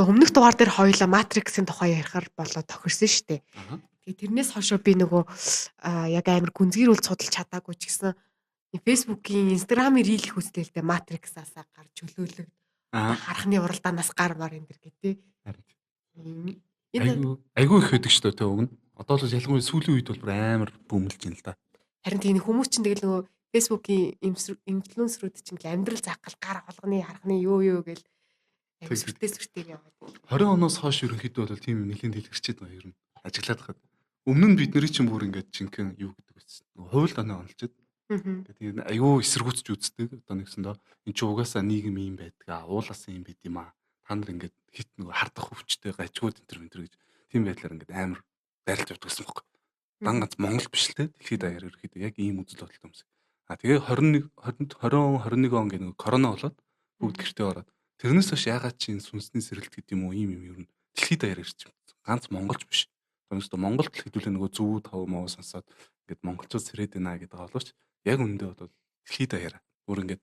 Тэгээ өмнөх дугаар дээр хоёулаа Matrix-ийн тухай ярихаар болоо тохирсон шүү дээ. Аа. Тэгээ тэрнээс хойш би нөгөө яг амар гүнзгийрүүл судалж чадаагүй ч гэсэн Facebook-ийн Instagram-ийн рил их үзлээ л дээ Matrix-аас гарч чөлөөлөг Аа. харахны уралдаанаас гар мар энэ төр гэдэг. Харин Энэ айгүй их хэдэг шүү дээ өг нь. Одоо л ялангуяа сүүлийн үед бол бүр амар бүүмэлж байна л да. харин тийм хүмүүс чинь тэгэл нөгөө Facebook-ийн инфлюенсерүүд чинь амьдрал заахал гар холгоны харахны юу гэл сүртэй яваад. 20 оноос хойш ерөнхийдөө бол тийм нэлийн дэлгэрчээд байгаа ер нь ажиглаад хаад. Өмнө нь бидний чинь бүр ингээд жинхэнэ юу гэдэг вэ? Хувь л оноо онолчод. Тэгээд айгүй эсэргүүцж үздэг. Одоо нэгсэндээ эн чинь угаасаа нийгэм юм байдаг. Уулаас юм байд юм аа. Та нар ингээд хит нөгөө хардах хөвчтэй гажгууд энэ төр гэж тийм байдлаар ингээд амар дайлж явдаг гэсэн бохоо. Дан ганц Монгол биш л те. Дэлхийд даяар ерөөхдөө яг ийм үзэл бодолтой хүмүүс. Тэгээ 21 он гэх нэг корона болоод бүгд гэртээ ороод тэрнээс хойш ягаад чи сүнсний сэрэлт гэдэг юм уу ийм юм ер нь дэлхийд даяар ирж байна. Ганц монголч биш. Өөрөөсөө Монголд л хэдүүлээ нөгөө зөв тав муу сонсоод ингээд монголчууд сэрээд байна гэдэг боловч яг үндэ бол дэлхийд даяар бүр ингээд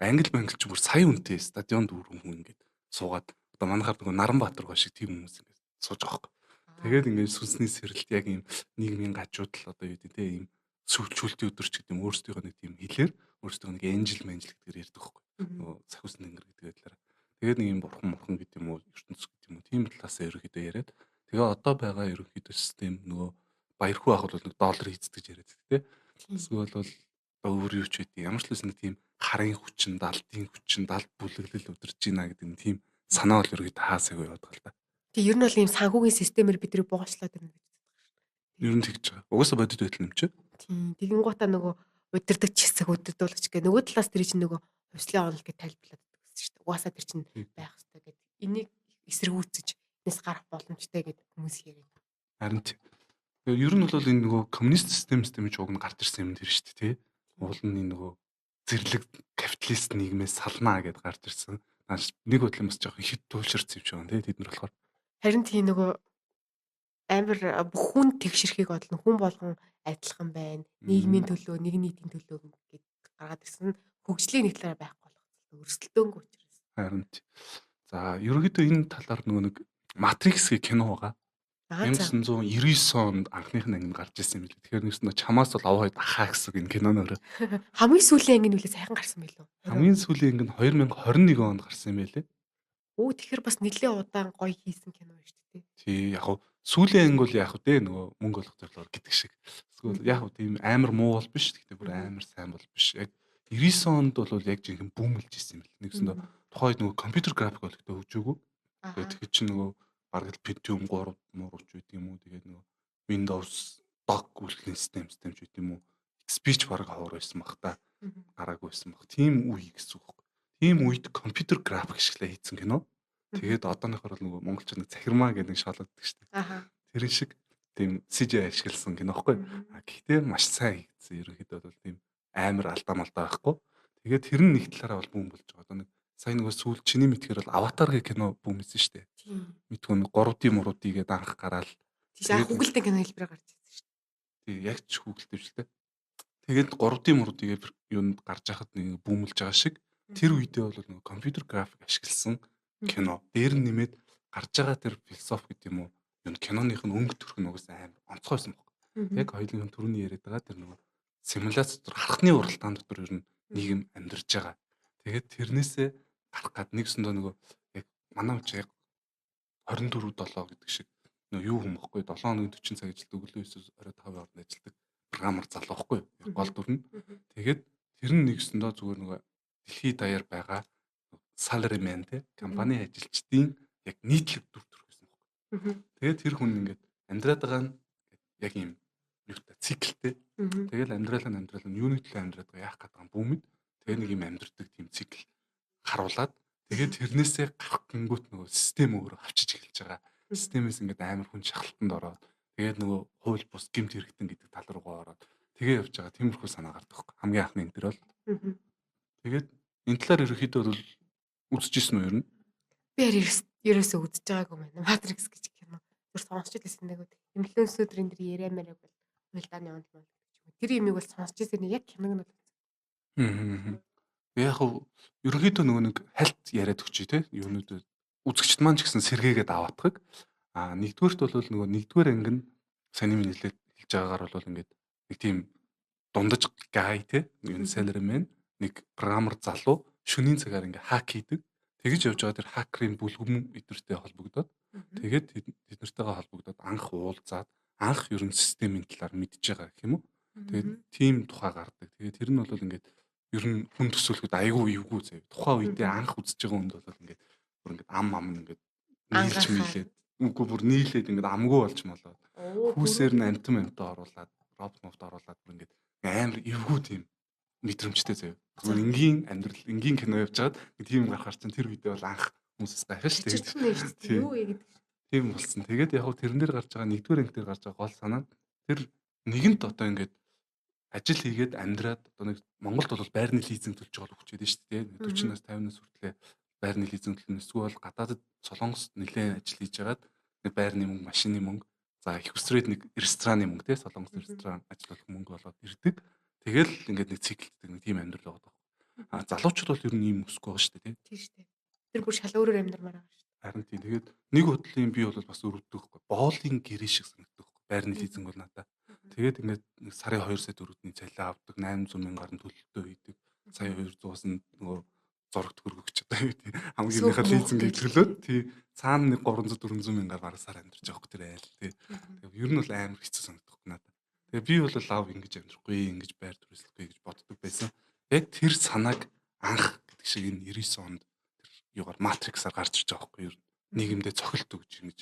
англи бүр сая үнэтэй стадионд үрэн хүн ингээд суугаад одоо манайхаар нөгөө Наранбаатар гоо шиг тийм хүмүүс ингээд сууж байгаа хөөх. Тэгээд ингээд сүнсний сэрэлт яг ийм нийгмийн гажууд л одоо юу гэдэг те ийм сүлжүүлтийн өдөрч гэдэг юм өөрсдийнхөө нэг тийм хэлээр өөрсдөө нэг энжил гэдгээр ярьдаг хөөх. Нөгөө сахиус нэнгэр гэдэг байдлаараа. Тэгээд нэг юм бурхан гэдэг юм уу ертөнц гэдэг юм уу тийм талаасаа ерөөхдөө яриад тэгээ одоо байгаа ерөнхийдөө систем нөгөө баярхуу ах бол нэг доллар эздэг яриад те. Эсвэл бол өөр юу ч байдیں۔ Ямар ч л нэг тийм харын хүчин, далдын хүчин, далд бүлэглэл өдөрж байна гэдэг нь тийм санаа бол ерөөхдөө хаасаг яваад байгаа л да. Тэгээ ер нь бол ийм санхүүгийн системээр бидрийг буугачлаад байна гэж боддог шүү дээ. Ер нь тэгж байгаа. Угаасаа бодит байдал юм чи. Тийм. Тэгин гутаа нөгөө удирдах хэсэг удирдуулагч гэх нөгөө талаас тэр чинь нөгөө хувьслын онол гэж тайлбарлаад байдаг гэсэн шүү дээ. Угаасаа тэр чинь байх хэрэгтэй гэдэг. Энийг эсэргүүцэж энэс гарах боломжтой гэдэг хүмүүс яриад. Харин ер нь бол энэ нөгөө коммунист систем ч уг нь гарч ирсэн юм тэр шүү дээ тий. Уул нь энэ нөгөө зэрлэг капиталист нийгмээс салнаа гэдээ гарч ирсэн. Нэг бодлоо бас жоох ихэд туйлширсан юм шиг байна тий тэд нар болохоор. Харин тийм нөгөө амар бүх хүн тэгшэрхийг бодлоо хүн болгон адилхан байна. Нийгмийн төлөө, нэг нийтийн төлөө гэдэг гаргаад ирсэн. Хөгжлийн нэг талаараа байхгүй болох өрсөлдөөнгүй учраас. Харин за ерөнхийдөө энэ талаар нөгөө нэг Matrix гэх кино байгаа. 1999 онд анхных нь анги гарч ирсэн юм билээ. Тэгэхээр нэгснэ чамаас бол аваад ахаа гэсэн энэ киноноор. Хамгийн сүүлийн анги нь үлээ сайхан гарсан байлоо. Хамгийн сүүлийн анги нь 2021 онд гарсан юм байлээ. Өө тэгэхээр бас нэлээд удаан гоё хийсэн кино байна шүү дээ. Тий яг хуу сүүлийн анги бол яг хуу дээ нөгөө мөнгө олох зорилгоор гэдэг шиг. Эсвэл яг хуу тийм амар муу бол биш. Гэхдээ бүр амар сайн бол биш. Яг 99 онд бол яг жинхэнэ бүүмэлж ирсэн юм билээ. Нэгснэ тухайд нөгөө компьютер график болгохтой хөгжөөгөө. Тэгээд чи нөгөө бараг л Pentium 3 мууч гэдэг юм уу. Тэгээд нөгөө Windows dog үйлдвэрлэлийн систем ч гэдэг юм уу. XP ч бараг ховор байсан баг та. Гараагүй байсан баг. Тийм үе гэсэн үг. Тийм үед компьютер график ашиглаа хийсэн кино. Тэгээд одооныхоор бол нөгөө монголчууд нэг захирмаа гэдэг шалгаддаг шүү дээ. Тэр шиг тийм CGI ашигласан кино байхгүй. Гэхдээ маш сайн хийгдсэн. Ерөнхийдөө бол тийм амар алдаа малдаа байхгүй. Тэгээд тэр нь нэг талаараа бол бүүм болж байгаа. Одоо нэг сайн нөгөө сүүл чиний мэдхээр бол Аватар гэх кино бүүмсэн шүү дээ. Мэдгүй 3D муруудыг гээд анх гараал. Тийм хүүхэлдэйн кино хэлбэрээр гарч ирсэн шүү дээ. Тийм яг ч хүүхэлдэйв шүү дээ. Тэгээд 3D муруудыг юунд гарч яхад нэг бүүмэлж байгаа шиг тэр үедээ бол нөгөө компьютер график ашигласан кино. Дээр нь нэмээд гарч байгаа тэр философи гэдэг юм уу? Юу киноных нь өнгө төрх нөгөөс амар онцгой байсан баг. Яг хоёулын түрүүний яриад байгаа тэр нөгөө симуляц дотор харахны уралдаан дотор ер нь нийгэм амьдарч байгаа. Тэгээд тэрнээсээ гарах гад нэгсэндээ нөгөө яг манай үуч яг 24/7 гэдэг шиг нөгөө юу юм бохгүй 7 хоногийн 40 цаг ажилтдаг өглөө 9-өөс орой 5 хооронд ажилтдаг програмаар залуу бохгүй гол дүр нь. Тэгээд тэр нь нэгсэндээ зүгээр нөгөө дэлхийд даяар байгаа salaryman те компани ажилчдын яг нийтлэг дүр төрх гэсэн бохгүй. Тэгээд тэр хүн ингээд амьдраад байгаа нь яг юм юутай циклтэй. Тэгэл амьдрал нь юуны төлөө амьдраад байгаа яах гэдэг юм бүүмэд. Тэгээ нэг юм амьдрдаг тийм цикл харуулад тэгээд тэрнээсээ гарах гингүүт нөгөө систем өөрөө авчиж эхэлж байгаа. Системээс ингээд амар хүн шахалтанд ороод тэгээд нөгөө хууль бус гэмт хэрэгтэн гэдэг тал руугаа ороод тэгээ явж байгаа тиймэрхүү санаа гардаг хөөх. Хамгийн анхны энэ төр бол. Тэгээд энэ талаар ерөөхдөө бол үзчихсэн үү ер нь? Би ерөөсөө үзэж байгаагүй байна. Matrix гэж кино. Тэр сонсч байсан нэг инфлюенсерүүд энэ дэр яриамаар бол уйлдааны онол мөн. Тэр юмыг бол сонсч байсан яг киног нь бол. Яг хөө ерөөхдөө нөгөө нэг хальт яриад өгчий те юунууд үзэгчд маань ч гэсэн сэргээгээд аваатдаг. Нэгдүгээрт бол нөгөө нэгдүгээр анги нь саний минь хэлж байгаагаар бол ингээд нэг тийм дундаж гай те нэг салермен нэг программер залуу шөнийн цагаар ингээ хак хийдэг. Тэгэж явж байгаа тэр хакерын бүлгүм эднэртэй холбогдоод тэгээд тэднэртэйгээ холбогдоод анх уулзаад анх ерөн системийн талаар мэдж байгаа гэх юм уу. Тэгээд тим тухай гардаг. Тэгээд тэр нь бол ингээд ер нь хүн төсөөлөхөд айгүй эвгүй заяа. Тухайн үедээ анх үзэж байгаа хүнд бол ингээд бүр ингээд ам ингээд нийлж мэлээд үгүй бүр нийлээд ингээд амгүй болж молоод хүүсээр нь амтан оруулаад робот оруулаад бүр ингээд амар эвгүй тийм мэдрэмжтэй заяа. Зүгээр энгийн амьдрал, энгийн кино явж байгаад нэг тийм гарахаар чинь тэр үедээ бол анх хүмүүсээс гайхаж шүү дээ. Юу вэ гэдэг. Тийм болсон. Тэгээд яг хөө тэрэн дээр гарч байгаа нэгдүгээр анги дээр гарч байгаа гол санаа тэр нэгэнт одоо ингээд ажил хийгээд амьдраад одоо нэг Монголд бол байрны лизинг төлж байгаа л хүчээд шүү дээ. 40-наас 50-наас хүртлээр байрны лизинг төлнө. Эсвэл гадаадд Солонгост нэлээд ажил хийж байгаад нэг байрны мөнгө, машины мөнгө, за их усрээд нэг рестораны мөнгө те Солонгос ресторан ажиллах мөнгө болоод ирдэг. Тэгэл ингээд нэг циклдэг нэг тийм амьдрал байгаа даа. Залуучууд бол ер нь ийм өсөхгүй байгаа шүү дээ, тийм шүү дээ. Тэр бүр шал өөрөөр амьдармаар байгаа шүү дээ. харин тийм. Тэгээд нэг бодлын би бол бас өрөвдөг байхгүй. Боолын гэрээ шиг санагддаг байхгүй. Байрны лизинг бол надаа. Тэгээд ингээд нэг сарын 2 сая төгрөгийн цалин авдаг, 800 мянган төлөлтөө хийдэг. Сая 200-аас нь нөгөө зурагт хөргөгч одоо юу тийм хамгийн ихэнх лизингийг төлөөд тий цаана нэг 300 400 мянгаар бараг сар амьдарч байгаа хөөх тэр айл тий. Тэгээд ер нь бол амар хэцүү санагддаг надад. Тэгээ би бол лав ингэж амьдрахгүй, ингэж байр төрөслөхгүй гэж боддог байсан. Яг тэр санааг анх гэдэг шиг энэ 99 онд тэр юугаар матриксаар гарч ирж байгаа байхгүй юу? Нийгэмдээ цохилт өгч ингэж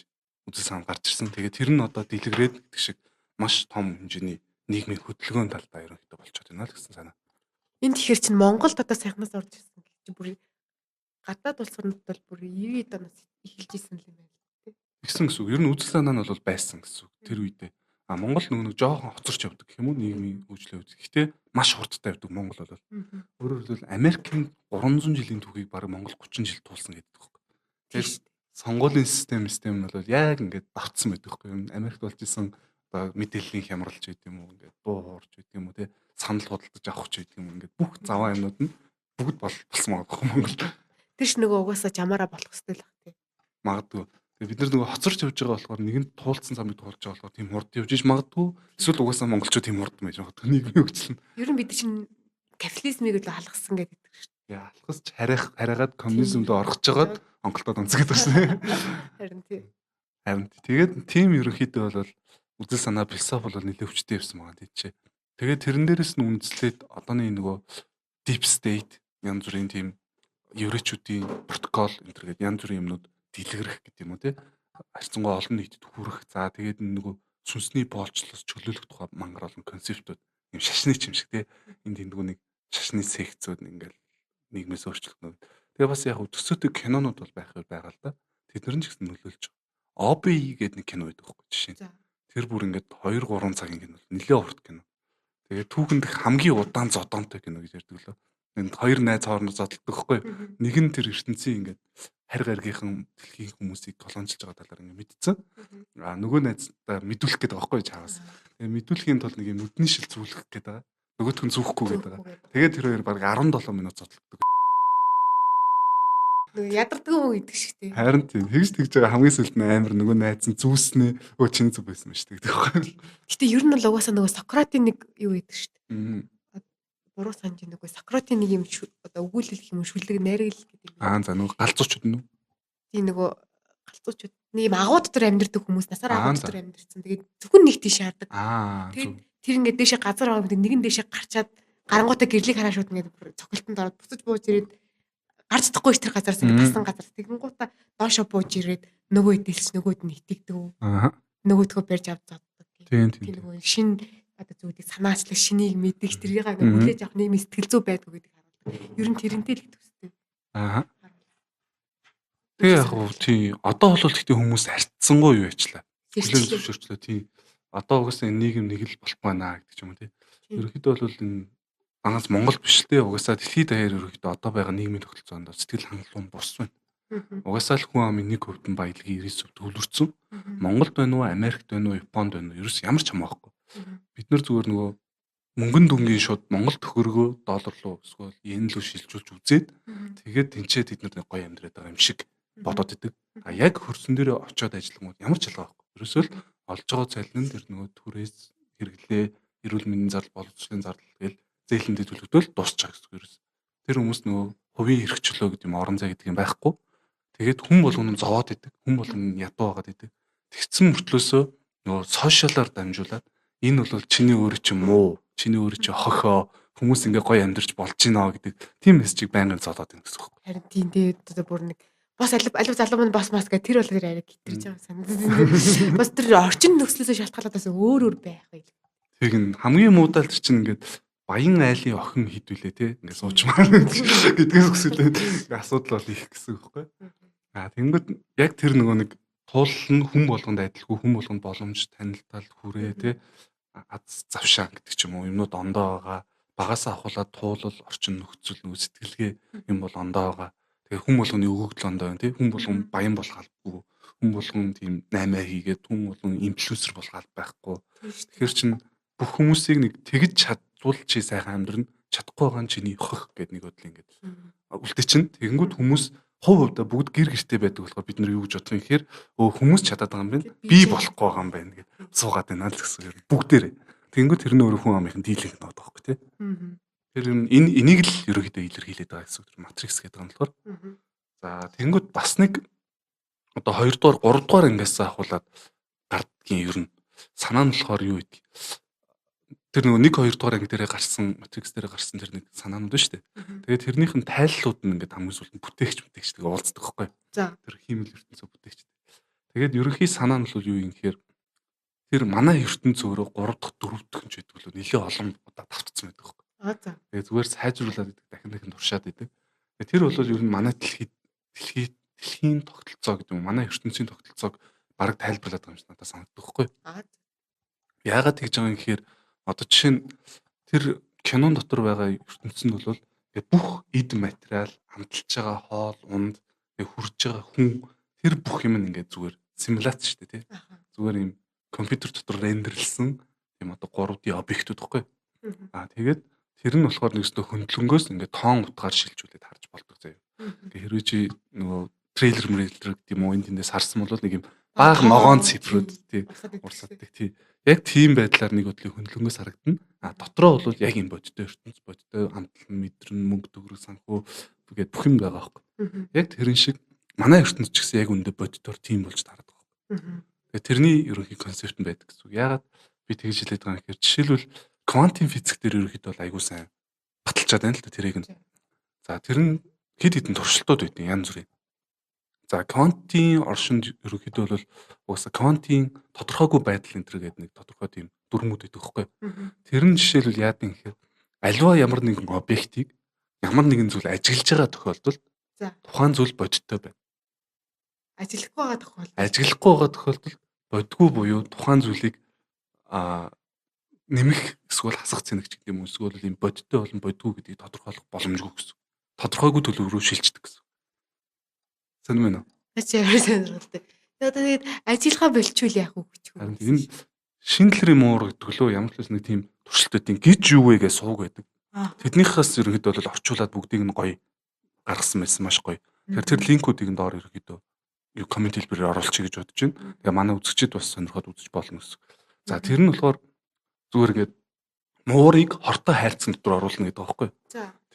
үзэл санаа гарч ирсэн. Тэгээ тэр нь одоо дэлгэрээд гэдэг шиг маш том хэмжээний нийгмийн хөдөлгөөн талдаа ерөнхийдөө болчиход байна л гэсэн санаа. Энд тэгэхээр чинь Монголд одоо сайхнаас орж ирсэн гэж чи бүр гадаад улсуудад бол бүр 90-д оноос эхэлж ирсэн юм байна тий. Тэгсэн гэсэн үг. Ер нь үзэл санаа нь бол байсан гэсэн үг. Тэр үедээ. Монгол нэг жоохон хоцорч явдаг гэх юм уу нийгмийн хөгжлийн үед. Гэхдээ маш хурдтай явдаг Монгол бол. Өөрөөр хэлбэл Америкийн 300 жилийн түүхийг баг Монгол 30 жил туулсан гэдэг байхгүй. Тэгэхээр сонгуулийн систем нь бол яг ингээд давтсан байдаг байхгүй. Америкт болж исэн одоо мэдээллийн хямралч гэдэг юм уу ингээд дуу хуурч гэдэг юм уу те санал худалдаж авах ч гэдэг юм ингээд бүх заваа юмнууд нь бүгд болсон байгаа байхгүй Монгол. Тэр ч нөгөө угаасаа жамаараа болох хэрэгтэй л баг тий. Магадгүй. Тэгээ бид нар нөгөө хоцорч явж байгаа болохоор нэгэнд туулсан замыг туулж байгаа болохоор тийм хурд явж иж магадгүй. Эсвэл угаасаа монголчууд тийм хурд байж магадгүй нийгмийн хөгжил нь. Ер нь бид чинь капитализмыг л халгасан гэдэг шүү дээ. Яа халахсч хараагаад коммунизмд орох жагаад онголтод онцгоод байсан. Харин тий. Харин тэгээд тийм ерөнхийдөө бол үзэл санаа философи бол нэлээд өвчтэй байсан байгаа тийч. Тэгээд тэрэн дээрээс нь үндэслээд одооний нөгөө deep state янз бүрийн тийм еврейчүүдийн протокол энэ төр гэдэг янз бүрийн юмнууд дэлгэрэх гэдэг юм уу те харьцангуй олон нийтэд хүрэх за тэгээд нөгөө сүнсний боолчлоос чөлөөлөх тухай мангар олон концептууд юм шашны ч юм шиг те энд нөгөө нэг шашны секцүүд ингээл нийгмээс өөрчлөлтнүүд тэгээ бас яг төсөөтэй кинонууд бол байгаа л да тэднэр нь ч гэсэн нөлөөлж байгаа. OBE гэдэг нэг кино байдаг байхгүй жишээ. Тэр бүр ингээд 2 3 цагийн кино нэлээд урт кино. Тэгээд түүхэнд хамгийн удаан зодонтой кино гэж ярьдаг лөө. Энд хоёр найз хоорондоо зодтолдог байхгүй. Нэг нь тэр ертөнцийн ингээд харь гаргийнхан дэлхийн хүмүүсийг колончилж байгаа талаар ингээд мэдсэн. Нөгөө найздаа мэдүүлэх гээд байгаа байхгүй чаавас. Тэгээд мэдүүлэхийн тулд нэг юм нүдний шил зүүлэх гээд байгаа. Нөгөөх нь зүүхгүй гээд байгаа. Тэгээд тэр хоёр баг 17 минут зодтолдог. Ядардаг юм гэдэг шиг тий. Харин тийм тэгж байгаа хамгийн сүүлд нь амар нөгөө найз нь зүүснээ өө чин зүг байсан шүү дээ байхгүй. Гэтэ ер нь л угаасаа нөгөө Сократын нэг юу гэдэг шүү дээ. Буруу санаж нөгөө Сократын нэг юм одоо өгүүлэл гэх юм шүлэг найргал гэдэг юм. За нөгөө галзуучуд нь үү? Тийм нөгөө галзуучуд нэг юм агуу дотор амьдардаг хүмүүс насаар агуу дотор амьдарсан. Тэгээд зөвхөн нэг тийш шаардаг. Тэгээд тэр ингээд дэшээ газар байгаа нэг нь дэшээ гарчаад гарангуудаа гэрлийг хараа шууд ингээд цогцолтонд ороод буцаж бууж ирээд гарч чадахгүй ш тэр газараас ингээд тасан газар тэгэнгүүтээ доошо бууж ирээд нөгөө идэлч нөгөөд нь итгэдэг. Нөгөөдгөө барьж авч заддаг. Тийм нөгөө шин одоо зүйлийг санаачлах шинийг мэддэг тэрийг ингээд хүлээж авах нийгмийн сэтгэл зүй байдгүй гэдэг харуулдаг. Ер нь тэрнтэй л их төстэй. Тэгээ яг уу тий одоо бол гэхдээ хүмүүс арцсангүй юу яачлаа. Хүлээн зөвшөөрчлөө тий. Одоо угаасаа нийгэм нэг л болох байна гэдэг юм тий. Ерөнхийдөө бол энэ Ангаас Монгол биш л дээ угаасаа дэлхийд даяар ерөөхдөө одоо байгаа нийгмийн тогтолцоонд сэтгэл хангалуун бус байна. Угаасаа л хүн амын 1% нь баялагын 99% төвлөрсөн. Монголд байна уу, Америкт байна уу, Японд байна уу ерөөс ямар ч хамаахгүй. Бид нар зүгээр нөгөө мөнгөн дүнгийн шууд Монгол төгрөгөө доллар руу эсвэл йен рүү шилжүүлж үзээд тэгээд тэнцээ тэд нар гоё амьдраад байгаа юм шиг бодоод идэг. А яг хөрсөн дээр очиод ажиллах юм ямар ч ялгаа байхгүй. Ерөөсөө л олж байгаа цалин тэр нөгөө түрээс хэрэглээ, эрүүл мэндийн зардал, боловсролын зардал гээл зээлэндээ төлөгдөөл дуусчих гэсэн үг ерөөс. Тэр хүмүүс нөгөө хувийн эрх чөлөө гэдэг юм орон зай гэдэг юм байхгүй. Тэгээд хүн болгоно зовоод идэг, хүн болгоно ядуу байгаад идэг. Тэгсэн мөртлөөсөө нөгөө сошиалаар дамжуулаад энэ бол чиний өөрөө чи муу, чиний өөрөө чи хохоо, хүмүүс ингээ гоё амьдарч болж гинэ гэдэг тийм мессежийг байнгын зодоод юм гэсэн үг. Харин тийм дээ бүр нэг бас алив залуу маань бас гэх тэр бол арай гитрэж байгаа санагдав. Бас тэр орчин нөхцлөөсөө шалтгаалаад бас өөр байх байл. Тэг ин хамгийн муудаал тэр чинь ингээд баян айлын охин хідүүлээ те ингээд суучмаар гэдгээс өсөлөө асуудал бол их гэсэн үг байхгүй. А тэгэнгүүт яг тэр нөгөө нэг туулал нь хүн болгонд адилгүй, хүн болгонд боломж танилтал хүрээ те аз завшаа гэдэг ч юм уу юмнууд ондоо байгаа. Багасаа ахуулаад туулал орчин нөхцөл нүү сэтгэлгээ юм бол ондоо байгаа. Тэгээ хүн болгоны өгөгдөл ондоо байна тий. Хүн болгон баян болох албагүй. Хүн болгон тийм 8 хийгээд хүн болгон инфлюенсер болох алба байхгүй. Тэгэхээр чин бүх хүмүүсийг нэг тэгж чадвал чи сайхан амьдрна. Чадахгүй байгаа нь чиний хөх гэдэг нэг бодлоо ингээд. Үлдээ чин тэгэнгүүт хүмүүс хувь хувьдаа бүгд гэр гэртэй байдаг болохоор бид нар юу гэж бодох юм гэхээр хүмүүс чадаад байгаа юм байна. Би болохгүй байгаа юм байна гэж суугаад байна л гэсэн юм. Бүгдээрээ. Тэгэнгүүт тэр нь өөрөө хүн амынхан дийлэх нод байхгүй тий. Тэр энийг л ерөөхдөө илэрхийлээд байгаа гэсэн үг. Матрикс гэдэг юм болохоор. За тэгэнгүүт бас нэг одоо 2 дугаар 3 дугаар ангиас ахуулаад гардгийн ер нь санаа нь болохоор юу гэдэг. Тэр нөгөө 1 2 дугаар анги дээрээ гарсан матрикс дээрээ гарсан тэр нэг санаанууд байна шүү дээ. Тэгээд тэрнийх нь тайллууд нь ингээд хамгийн сүүлд бүтээгч тэгээ уулздаг байхгүй. За тэр хиймэл ертөнцөө бүтээгч. Тэгээд ерөнхий санаа нь бол юу юм гэхээр тэр манай ертөнц өөрөө 3 дахь 4 дахь ч гэдэг бол нэлээ олон удаа давтцсан байдаг байхгүй. За. Тэгээд зүгээр сайжруулад идэг дахин туршаад идэг. Тэр бол ер нь манай дэлхийн тогтолцоо гэдэг юм. Манай ертөнцийн тогтолцоог бараг тайлбарлаад байгаа юм шиг надад санагддаг байхгүй. Яагаад тэгж байгаа юм гэхээр одоо жишээ нь тэр кинон дотор байгаа ертөнцийн бол ингээд бүх эд материал, амталж байгаа хоол, унд, хүрж байгаа хүн тэр бүх юм ингээд зүгээр симуляц шүү дээ тий. Зүгээр юм компьютер дотор рендерлсэн тийм одоо 3D объектууд байхгүй. Тэгээд тэр нь болохоор нэгсдөө хөндлөнгөөс ингээд тоон утгаар шилжүүлээд харж болдог заяа. Ингээ хэрвээ чи нөгөө трейлер гэдэг юм уу энэ тэндээс харсан бол нэг юм бага ногоон цифрүүд тий урсаддаг тий. Яг тийм байдлаар нэг бодлын хөндлөнгөөс харагдана. Дотроо бол яг энэ бодтой ертөнц бодтой амтлан мэдрэн мөнгө төгрөг санхүү тэгээд бүх юм байгаа байхгүй. Яг тэрэн шиг манай ертөнц ч гэсэн яг үндэ бодтоор тийм болж тараад байгаа. Тэгээд тэрний ерөнхий концепт нь байдаг гэсэн үг. Ягаад би тэгж хэлээд байгаа юм гэхээр жишээлбэл квантын физик дээр ерөнхийдөө бол айгуу сайн баталчаад байна л да тэрийг нь. За тэр нь хэд хэдэн туршилтууд байдیں۔ Янз бүрийн. За квантын оршинд ерөнхийдөө бол угаасаа квантын тодорхойгүй байдал энэ төр гэдэг нэг тодорхой тийм дүрмүүд байдаг байхгүй. Тэр нь жишээлбэл яадаг юм гэхээр альва ямар нэгэн объектыг ямар нэгэн зүйл ажиглаж байгаа тохиолдолд тухайн зүйл бодиттой байна. Ажиглахгүй байгаа тохиолдолд бодгүй буюу тухайн зүйлийг нэмэх эсвэл хасах цэнэг ч гэдэг юм уу эсвэл ийм бодиттой болон бодгүй гэдгийг тодорхойлох боломжгүй гэсэн. Тодорхойгүй төлөв рүү шилждэг гэсэн. Сайн мэн үү? Ачаа сонирхолтой. Тэгээд ажиллагаа болчихвол яах вэ гэж. Энэ шинэлрийн муур гэдэг лөө ямар ч л нэг тийм туршилтуудын гэж юу вэ гэж сууг байдаг. Тэднийхээс ерөнхийдөө бол орчуулад бүгдийг нь гоё гаргасан байсан маш гоё. Тэгэхээр тэр линкүүдийг нь доор ерөнхийдөө юу коммент хэлбэрээр оруулчих гэж бодож байна. Тэгээ манай үзэгчид бас сонирхоод үзэж болно гэсэн. За тэр нь болохоор зүгээр ингээд муурыг хортой хайлтсан дотор оруулна гэдэг байгаа байхгүй.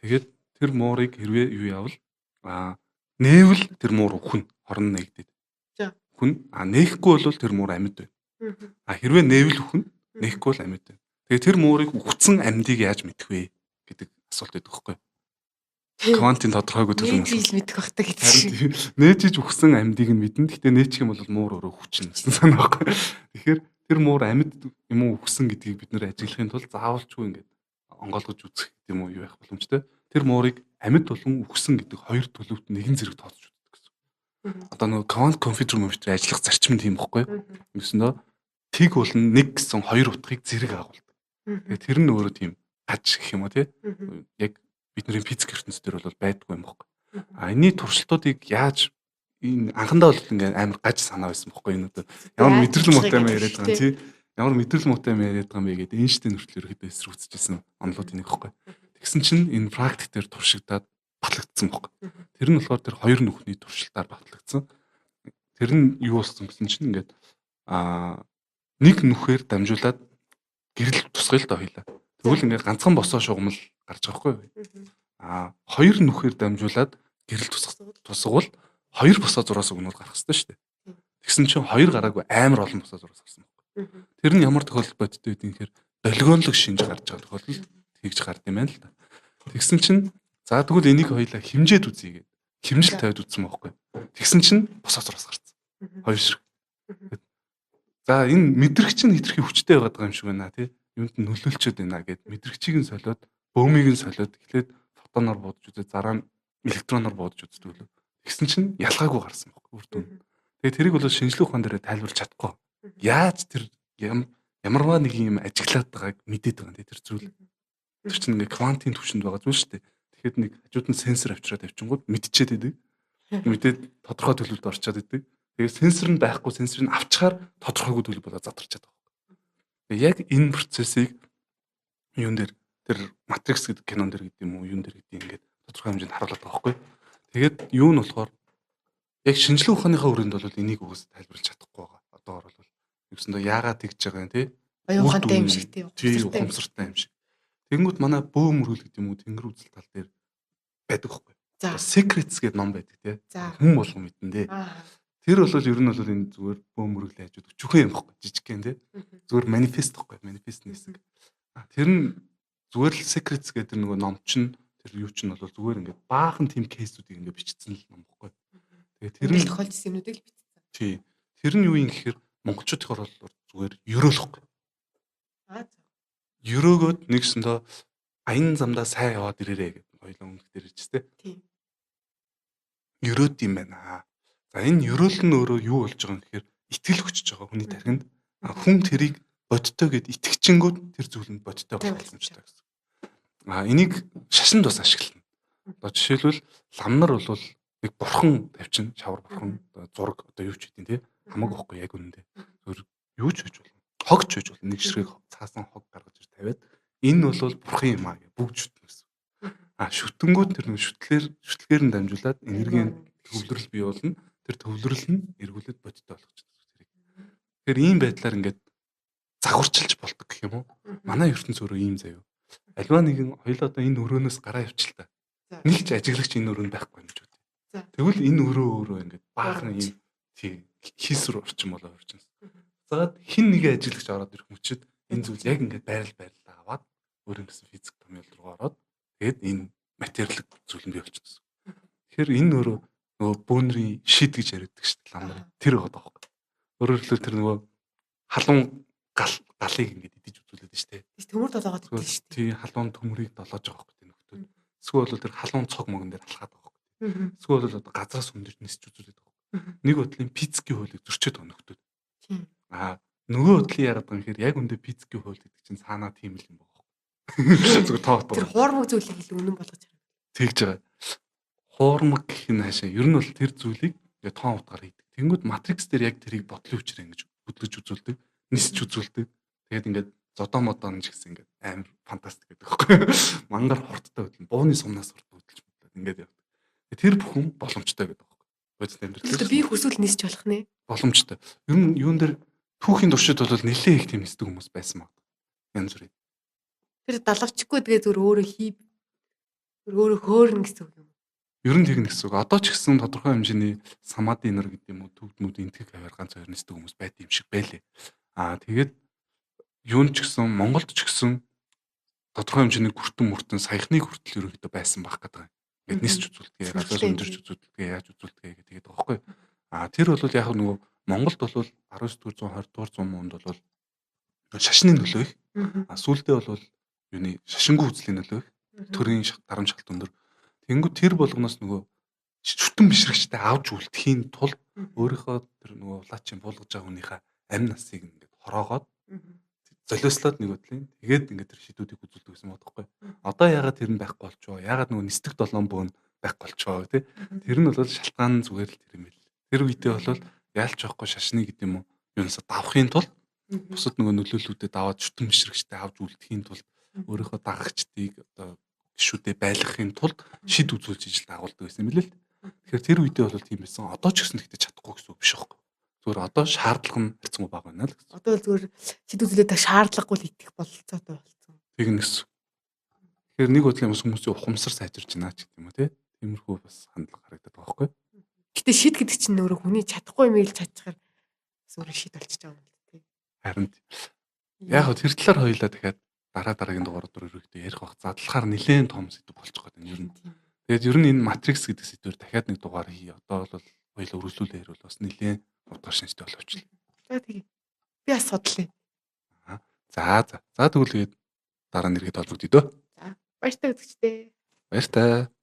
Тэгээд тэр муурыг хэрвээ юу яавал нээвэл тэр муур үхэн хорон нэгдээд. Хүн нээхгүй бол тэр муур амьд байна. Хэрвээ нээвэл үхэн нээхгүй бол амьд байна. Тэгээ тэр муурыг үхсэн амьдыг яаж мэдэх вэ гэдэг асуулт байдаг байхгүй. Квантын тодорхойгүй төлөв юм. Нээж мэдэх багтаа гэдэг шиг. Нээжиж үхсэн амьдыг нь мэднэ. Гэхдээ нээчих юм бол муур өөрөө хүчин гэсэн санаа байхгүй. Тэгэхээр тэр муур амьд юм уу үхсэн гэдгийг бид нэр ажиглахын тулд заавалчгүй ингээд онгойлгож үзэх юм уу юу байх боломжтой. Тэр муурыг амьд болон үхсэн гэдэг хоёр төлөвт нэгэн зэрэг тооцож үздэг гэсэн. Одоо нөгөө квант компьютер ажиллах зарчим тийм байхгүй. Ингэсэндээ тэг болно нэг гэсэн хоёр утгыг зэрэг агуулдаг. Тэгээ тэр нь өөрөө тийм гаж гэх юм уу тий. Яг бидний физик ертөнцийн дээр бол байдгүй юм байхгүй. Энэний туршилтуудыг яаж энэ анхандаа бол ингээд амар гаж санаа байсан байхгүй энэ одоо ямар мэдрэл муутай юм яриад байгаа тий. Ямар мэдрэл муутай юм яриад байгаа юм бэ гэдэг Эйнштейн хүртэл ерөөдөө эсрэгцэжсэн онолууд энийг байхгүй. Тэгсэн чинь энэ практик дээр туршигдаад батлагдсан байхгүй. Тэр нь болохоор тэр хоёр нүхний туршилтаар батлагдсан. Тэр нь юу болсон гэсэн чинь ингээд нэг нүхээр дамжуулаад гэрэл тусгая л да хоёлаа. Тэгвэл ингээд ганцхан босоо шугамл гарч байгаа байхгүй. Хоёр нүхээр дамжуулаад гэрэл тусгавал хоёр босоо зураас өгнөд гарах хэрэгтэй шүү дээ. Тэгсэн чинь хоёр гараагүй амар олон босоо зураас гарсан байхгүй. Тэр нь ямар тохиолдол бодтой байдгийг гэхээр долгионлог шинж гарч байгаа тохиолдол тэгж гард юм байна л да. Тэгсэн чинь за тэгвэл энийг хоёлаа хэмжээд үзье гэдэг. Хэмжил тавиад үзсэн байхгүй. Тэгсэн чинь босоо зураас гарсан. Хоёр ширхэг. За энэ мэдрэгч нь хитрхи хүчтэй байгаа юм шиг байна тий. Юунд нь нөлөөлчөд байна гэд мэдрэгчийг нь солиод бөөмийг нь солиод эхлээд фотоноор буудаж үзээ зараа нь электроноор буудаж үздэг лөө. Тэгсэн чинь ялгаагүй гарсан байхгүй үр дүн. Тэгээ тэрийг бол шинжлэх ухаан дээр тайлбарлаж чадахгүй. Яаж тэр ямарваа нэг юм ажиглаад байгааг мэдээд байгаа юм тэр зүйл. Тэр чинь ингээ квантын түвшинд байгаа зүйл шүү дээ. Тэгэхэд нэг хажууд нь сенсор авчираад авчингууд мэдчихэд идэг. Мэдээд тодорхой төлөвлөлд орчоод идэг. Тэгээ сенсор нь байхгүй сенсорыг авчгаар тодорхойгүй төлөв болоо задарчаад байгаа. Тэгээ яг энэ процессыг юун дээр тэр Matrix гэдэг кинон дээр гэдэг юм уу юун дээр гэдэг ингээд тодорхой хэмжээнд харуулдаг байхгүй. Тэгээд юу нь болохоор яг шинжлэх ухааныхаа өрөөнд бол энийг үгээс тайлбарлаж чадахгүй байгаа. Одоогор бол юусандаа яагаад тэгж байгаа юм те? Оюухантай юм шиг тийм ухамсартай юм шиг. Тэнгүүд манай бөөм мөрөл гэдэг юм уу тэнгэр үзэл тал дээр байдаг байхгүй. Secrets гэдэг ном байдаг те. Хүн болгон мэдэн те. Тэр бол ер нь бол энэ зүгээр бөөм мөрөл яаж өчүүхэн юм байхгүй. Жижигхэн те. Зүгээр манифест байхгүй. Манифест нэсэг. Тэр нь зүгээр л Secrets гэдэг нөгөө ном чинь тэр юу чинь бол зүгээр ингээд баахан тим кейсүүдийг ингээд бичсэн л ном байхгүй. Тэгээ тэр нь тохиолдсон юмнуудыг л бичсэн. Тий. Тэр нь юу юм гэхээр монголчуудын бол зүгээр ерөөлөхгүй. Ерөөгөөд нэгсэндээ аян замдаа сайн яваад ирээрээ гэдэг хоёлаа өмнөх дээр ирчихтэй. Тий. Ерөөд юм байна. За энэ ерөөл нь өөрөө юу болж байгаа юм гэхээр итгэл хүчж байгаа хүний тархинд. Хүн тэрийг бодтой гэд итгэжчэнгүүд тэр зүйлэнд бодтой болсон ч таа гэсэн. Энийг шашинд бас ашиглана. Одоо жишээлбэл ламнар бол нэг бурхан тавьчин шавар бурхан зураг одоо юу ч хэдин тий хамаагүй байхгүй яг үнэндээ. Зөв юу ч хийж болно. Хогч хийж болно. Нэг ширхэг цаасан хог гаргаж ир тавиад энэ бол бурхан юм аа гэж бүгд шүтнэ гэсэн. Шүтэнгүүд тэр нэг шүтлгээр нь дамжуулаад энергийн төвлөрөл бий болно. Тэр төвлөрөл нь эргүүлээд бодтой болгочихсон тэрийг. Тэгэхээр ийм байдлаар ингээд загварчилж болдог гэх юм уу? Манай ертөнц өөрөө ийм заяа. Альва нэгэн хоёул одоо энэ өрөөнөөс гараа явчих та. Нэг ч ажиглагч энэ өрөөнд байхгүй юм гэж үү. Тэгвэл энэ өөрөө ингээд баахан ийм тий хийсвэр орчин болоо орчин. Загаад хин нэг ажиглагч ороод ирэх мөчөд энэ зүйл яг ингээд байрал аваад өөрийн гэсэн физик томьёол руу ороод тэгээд энэ материалын зүйл нь бий болчихсон. Тэгэхээр энэ өөрөө нөгөө бөөнрийн шид гэж яриаддаг шүү дээ ламнар. Тэр байгаа байхгүй. Өөрөөр хэлбэл тэр нөгөө халуун галыг ингээд идэж үзүүлээд шүү дээ. Төмөр долоогоод идэж шүү дээ. Тий халуун төмрийг долоож байгаа байхгүй тэр нөхдөд. Эсвэл бол тэр халуун цог могон дээр алхаад байгаа байхгүй. Эсвэл бол одоо газраас өндөж нисч үзүүлээд байгаа. Нэг бодлын пиццгийн хуулийг зөрчөөд байгаа нөхдөд. Нөгөө бодлын яагаад байгаа юм хэрэг яг үндэ пиццгийн хуул гэдэг чинь цаанаа тийм л юм байна. Зүгээр тоо. Тэр хуурмаг зүйлийг илүү үнэн болгож харагдав. Тэгж байгаа. Хуурмаг гэх нь хаашаа. Ер нь бол тэр зүйлийг тоон утгаар хийдэг. Тэнгүүд матрикс дээр яг тэрийг бодлын хүчээр ингэж хөдлөж үзүүлдэг, нисч үзүүлдэг. Тэгээд ингээд зодоо модон ч гэсэн ингээд амар фантастик гэдэг байхгүй. Мангар хурдтай хөдлөн, бууны сумнаас хурд хөдлөж ингээд явдаг. Тэр бүхэн боломжтой гэдэг байхгүй. Бодит амьдрал. Би хүсвэл нисч болох нэ. Боломжтой. Ер нь юун дээр түүхийн туршид бол нэлээд их тийм нисдэг хүмүүс байсан маа. Янз бүр. Тэр далавчгүй тэгээ зүр өөрөө өөрөө хөөрнө гэсэн үг юм. Ер нь тэгнэ гэсэн үг. Одоо ч гэсэн тодорхой хэмжээний самади нэр гэдэг юм уу төвдмүүд энтэг аваар ганц хоёр нисдэг хүмүүс байт юм шиг байлээ. Тэгээд юун ч гэсэн Монголд ч гэсэн тодорхой хэмжээний мөртөн саяхны хүртэл ерөөхдөө байсан байх гэдэг юм. Ингээд нисч үзүүлдэг, газраас өндөрч үзүүлдэг, яаж үзүүлдэг гэдэг байгаа байхгүй. Тэр бол яг нөгөө Монголд бол 19-р 20-р зуунд бол шашны нөлөө их. Сүүлдээ бол юуны шашингүй үзлийн нөлөө их. Төрийн дарамт шалт өндөр. Тэнгүү тэр болгоноос нөгөө шүтэн бишрэгчтэй авч үлдэхийн тулд өөрийнхөө тэр нөгөө улаачийн буулгаж байгаа хүнийхээ амь насыг ингээд хороогоод золиослоод нэг бодлын тэгээд ингээд тэр шидүүдийг үзүүлдэг гэсэн юм байна. Одоо ягаад тэр нь байхгүй болчихоо? Ягаад нөгөө нисдэг долоон бөөн байхгүй болчихоо тий? Тэр нь бол шалтгаан зүгээр л тэр юм байл. Тэр үедээ бол яалч байхгүй шашны гэдэг юм уу? Юунаас давахын тулд бусад нөгөө нөлөөллүүдэд аваад шүтэн бишрэгчтэй авч үлдэхийн тулд өөрийнхөө дагагчдыг одоо гişүүдээ байлгахын тулд шид үзүүлж ижил дагуулдаг байсан юм билээ л. Тэгэхээр тэр үедээ бол тийм байсан. Одоо ч гэсэн тэгтээ чадахгүй гэсэн үг биш байхгүй. Зүгээр одоо шаардлага нь харьцангуй бага байна л гэсэн. Одоо зүгээр шид үзүүлээд та шаардлагагүй л итгэх бололцоотой болсон. Тэгнэ гэсэн. Тэгэхээр нэг бодлын хүмүүсийн ухамсар сайжирч байна ч гэдэг юм уу те. Тиймэрхүү бас хандлага харагдаад байгаа байхгүй. Гэтэ шид гэдэг чинь өөрөө хүний чадахгүй юм ил чадчихаар бас өөрөө шид болчихж байгаа юм л тий. Харин яг хөө тэр талаар хоёлаа дахиад дараагийн дугаар дээр ерөөхдөө ярих бах. Задлахаар нэлээд том сэдв болчих гээд байна ер нь. Тэгээд ер нь энэ матрикс гэдэг сэдвээр дахиад нэг дугаар хий. Одоо бол хоёлаа өргөжлүүлээ хэрвэл бас нэлээд утгаар шинжтэй боловчлаа. За тэгээ. Би бас судлаа. За тэгвэл тэгээд дараа нь нэрэхэд олбогдъё дөө. За баяртай үзэгчдээ. Баяртай.